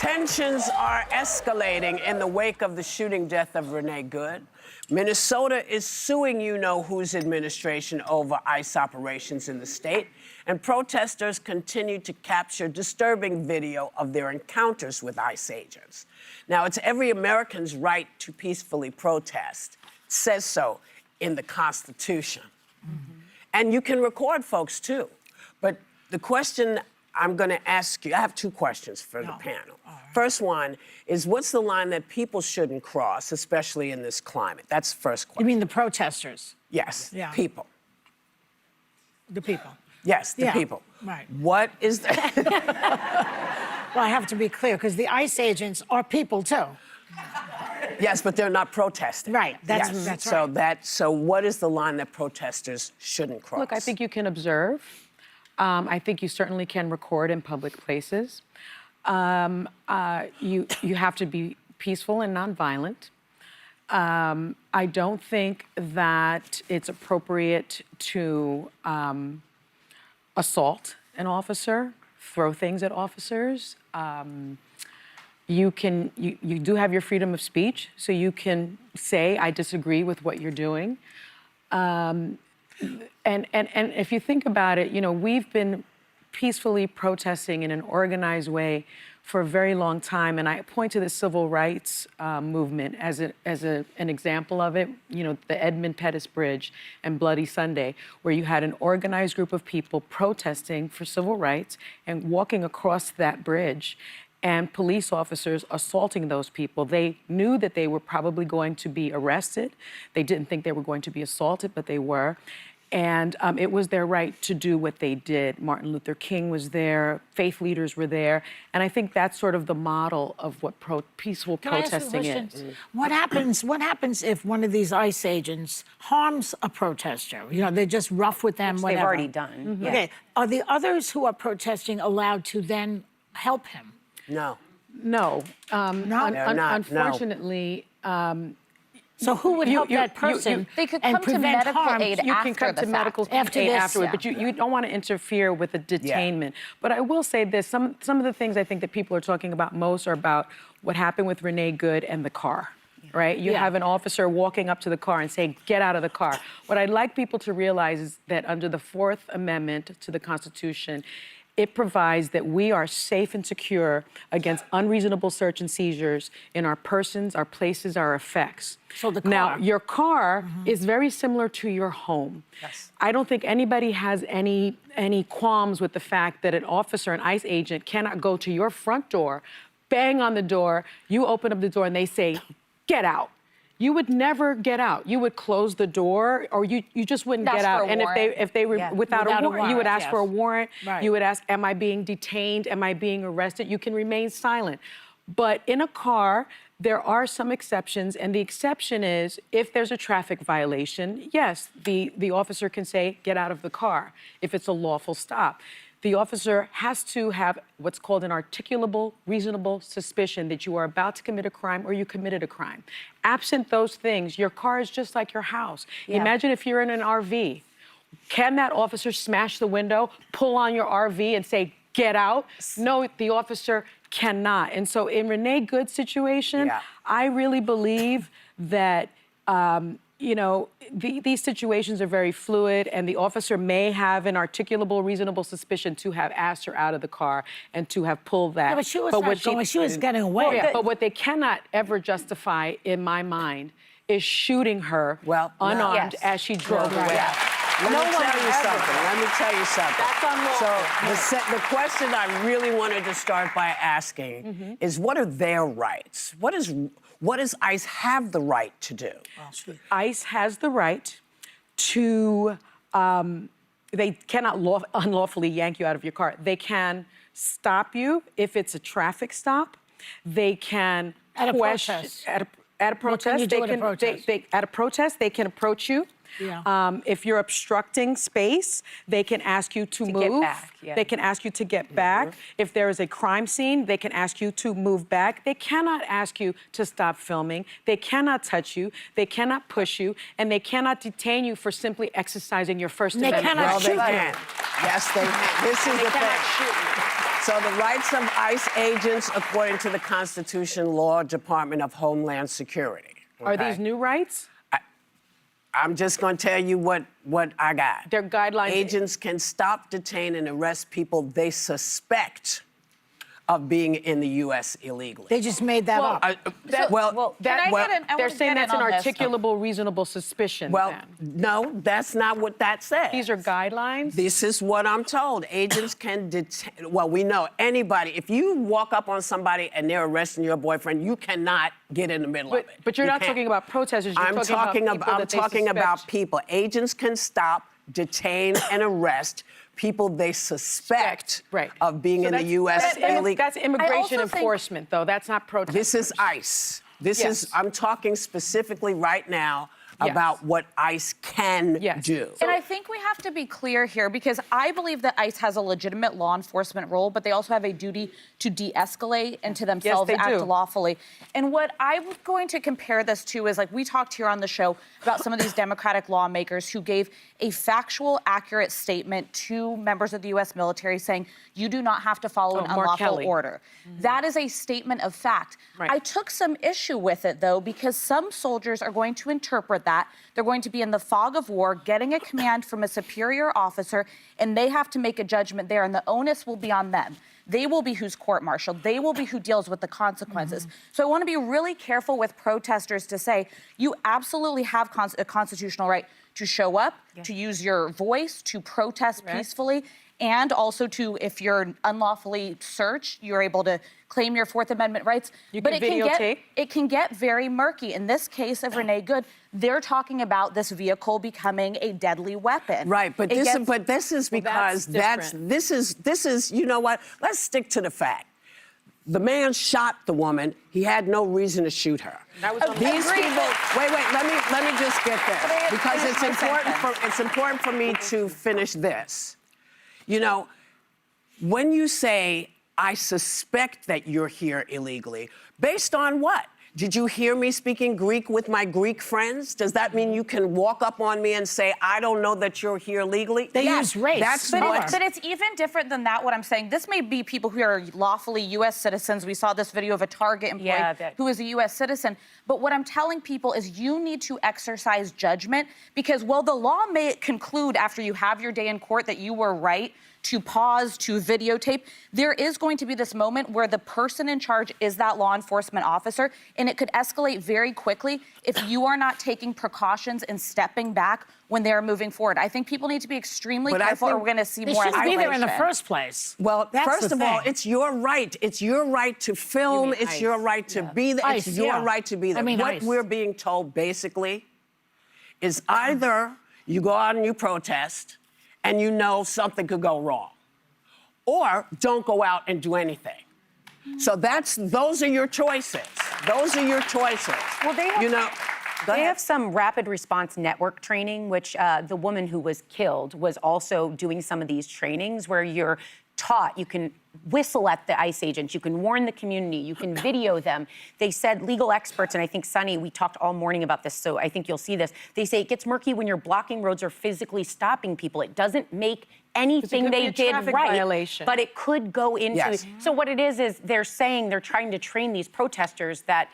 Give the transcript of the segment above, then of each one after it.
Tensions are escalating in the wake of the shooting death of Renee Good. Minnesota is suing you-know-whose administration over ICE operations in the state, and protesters continue to capture disturbing video of their encounters with ICE agents. Now, it's every American's right to peacefully protest. It says so in the Constitution. And you can record folks, too. But the question I'm going to ask you, I have two questions for the panel. First one is, what's the line that people shouldn't cross, especially in this climate? That's the first question. You mean the protesters? Yes, Yeah. people. The people. Yes, the people. Right. What is that? Well, I have to be clear, because the ICE agents are people, too. Yes, but they're not protesting. Right, that's right. So what is the line that protesters shouldn't cross? Look, I think you can observe. I think you certainly can record in public places. You have to be peaceful and nonviolent. I don't think that it's appropriate to assault an officer, throw things at officers. You do have your freedom of speech, so you can say, I disagree with what you're doing. And if you think about it, we've been peacefully protesting in an organized way for a very long time, and I point to the civil rights movement as an example of it. The Edmund Pettus Bridge and Bloody Sunday, where you had an organized group of people protesting for civil rights and walking across that bridge, and police officers assaulting those people. They knew that they were probably going to be arrested. They didn't think they were going to be assaulted, but they were. And it was their right to do what they did. Martin Luther King was there, faith leaders were there, and I think that's sort of the model of what peaceful protesting is. What happens if one of these ICE agents harms a protester? They're just rough with them, whatever. They've already done. Yeah. Okay, are the others who are protesting allowed to then help him? No. No. Unfortunately, so who would help that person? They could come to medical aid You can come to medical aid afterward, but you don't want to interfere with the detainment. But I will say this, some of the things I think that people are talking about most are about what happened with Renee Good and the car. Right? You have an officer walking up to the car and saying, get out of the car. What I'd like people to realize is that under the Fourth Amendment to the Constitution, it provides that we are safe and secure against unreasonable search and seizures in our persons, our places, our effects. So the car. Now, your car is very similar to your home. Yes. I don't think anybody has any qualms with the fact that an officer, an ICE agent, cannot go to your front door, bang on the door, you open up the door and they say, get out. You would never get out. You would close the door, or you just wouldn't get out. And if they were without a warrant, you would ask for a warrant. Right. You would ask, am I being detained? Am I being arrested? You can remain silent. But in a car, there are some exceptions, and the exception is if there's a traffic violation, yes, the officer can say, get out of the car, if it's a lawful stop. The officer has to have what's called an articulable, reasonable suspicion that you are about to commit a crime or you committed a crime. Absent those things, your car is just like your house. Yeah. Imagine if you're in an RV. Can that officer smash the window, pull on your RV and say, get out? No, the officer cannot. And so in Renee Good's situation, I really believe that these situations are very fluid, and the officer may have an articulable, reasonable suspicion to have asked her out of the car and to have pulled that. Yeah, but she was getting away. Well, but what they cannot ever justify, in my mind, is shooting her unarmed as she drove away. Let me tell you something. That's unlawful. So the question I really wanted to start by asking is, what are their rights? What does ICE have the right to do? ICE has the right to, they cannot unlawfully yank you out of your car. They can stop you if it's a traffic stop. They can at a protest. At a protest, at a protest, they can approach you. Yeah. If you're obstructing space, they can ask you to move. Get back. Yeah. They can ask you to get back. If there is a crime scene, they can ask you to move back. They cannot ask you to stop filming. They cannot touch you. They cannot push you. And they cannot detain you for simply exercising your First Amendment. They cannot shoot you. Yes, they can. This is the thing. So the rights of ICE agents, according to the Constitution, law, Department of Homeland Security. Are okay? these new rights? I'm just going to tell you what I got. They're guidelines. Agents can stop, detain, and arrest people they suspect of being in the U.S. illegally. They just made that up. They're saying that's an articulable, reasonable suspicion. Well, then. no, that's not what that says. These are guidelines? This is what I'm told. Agents can detain. Well, we know anybody. If you walk up on somebody and they're arresting your boyfriend, you cannot get in the middle of it. But you're not can't. talking about protesters. You're I'm talking about people. Agents can stop, detain, and arrest people they suspect of being in the U.S. illegally. That's immigration enforcement, though. That's not protest. This is ICE. I'm talking specifically right now about what ICE can do. And I think we have to be clear here because I believe that ICE has a legitimate law enforcement role, but they also have a duty to de-escalate and to themselves act lawfully. And what I'm going to compare this to is, like, we talked here on the show about some of these Democratic lawmakers who gave a factual, accurate statement to members of the U.S. military saying, you do not have to follow an unlawful order. That is a statement of fact. I took some issue with it, though, because some soldiers are going to interpret that. They're going to be in the fog of war, getting a command from a superior officer, and they have to make a judgment there, and the onus will be on them. They will be who's court-martialed. They will be who deals with the consequences. So I want to be really careful with protesters to say, you absolutely have a constitutional right to show up, to use your voice, to protest peacefully, and also to, if you're unlawfully searched, you're able to claim your Fourth Amendment rights. But it can get very murky. In this case of Renee Good, they're talking about this vehicle becoming a deadly weapon. Right, but this is because this is you know what? Let's stick to the fact. The man shot the woman. He had no reason to shoot her. These people. Wait. Let me just get there because it's important for me to finish this. You know, when you say, I suspect that you're here illegally, based on what? Did you hear me speaking Greek with my Greek friends? Does that mean you can walk up on me and say, I don't know that you're here legally? They use race. But it's even different than that, what I'm saying. This may be people who are lawfully U.S. citizens. We saw this video of a Target employee who is a U.S. citizen. But what I'm telling people is you need to exercise judgment because, while the law may conclude after you have your day in court that you were right to pause, to videotape, there is going to be this moment where the person in charge is that law enforcement officer, and it could escalate very quickly if you are not taking precautions and stepping back when they're moving forward. I think people need to be extremely careful or we're going to see more escalation. They shouldn't be there in the first place. Well, first of all, it's your right. It's your right to film. It's your right to be there. It's your right to be there. What we're being told, basically, is either you go out and you protest, and you know something could go wrong, or don't go out and do anything. So those are your choices. Those are your choices. Well, they have some rapid response network training, which the woman who was killed was also doing some of these trainings where you're taught, you can whistle at the ICE agents, you can warn the community, you can video them. They said, legal experts, and I think, Sunny, we talked all morning about this, so I think you'll see this. They say it gets murky when you're blocking roads or physically stopping people. It doesn't make anything they did right, but it could go into... So what it is they're saying they're trying to train these protesters that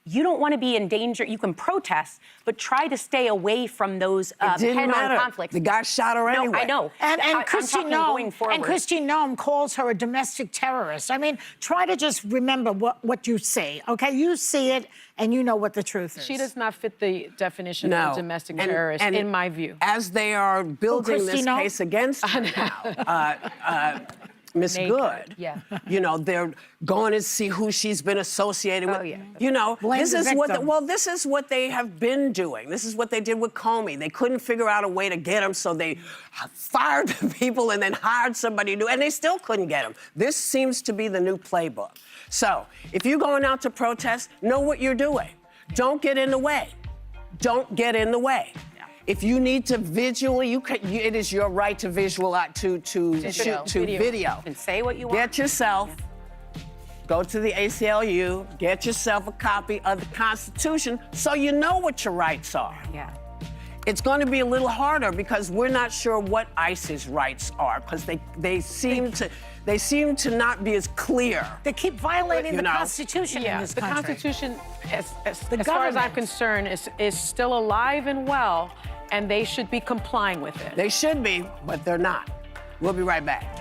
you don't want to be in danger. You can protest, but try to stay away from those head-on conflicts. The guy shot her anyway. I know. And Kristi Noem calls her a domestic terrorist. I mean, try to just remember what you say, okay? You see it, and you know what the truth is. She does not fit the definition of a domestic terrorist, in my view. As they are building this case against her now, Miss Good. You know, they're going to see who she's been associated with. You know, this is what they have been doing. This is what they did with Comey. They couldn't figure out a way to get him, so they fired the people and then hired somebody new, and they still couldn't get him. This seems to be the new playbook. So, if you're going out to protest, know what you're doing. Don't get in the way. Don't get in the way. If you need to visually, it is your right to visualize, to video. And say what you want. Get yourself, go to the ACLU, get yourself a copy of the Constitution so you know what your rights are. It's going to be a little harder because we're not sure what ICE's rights are because they seem to they seem to not be as clear. They keep violating the Constitution in this the country. Constitution, as far as I'm concerned, is still alive and well, and they should be complying with it. They should be, but they're not. We'll be right back.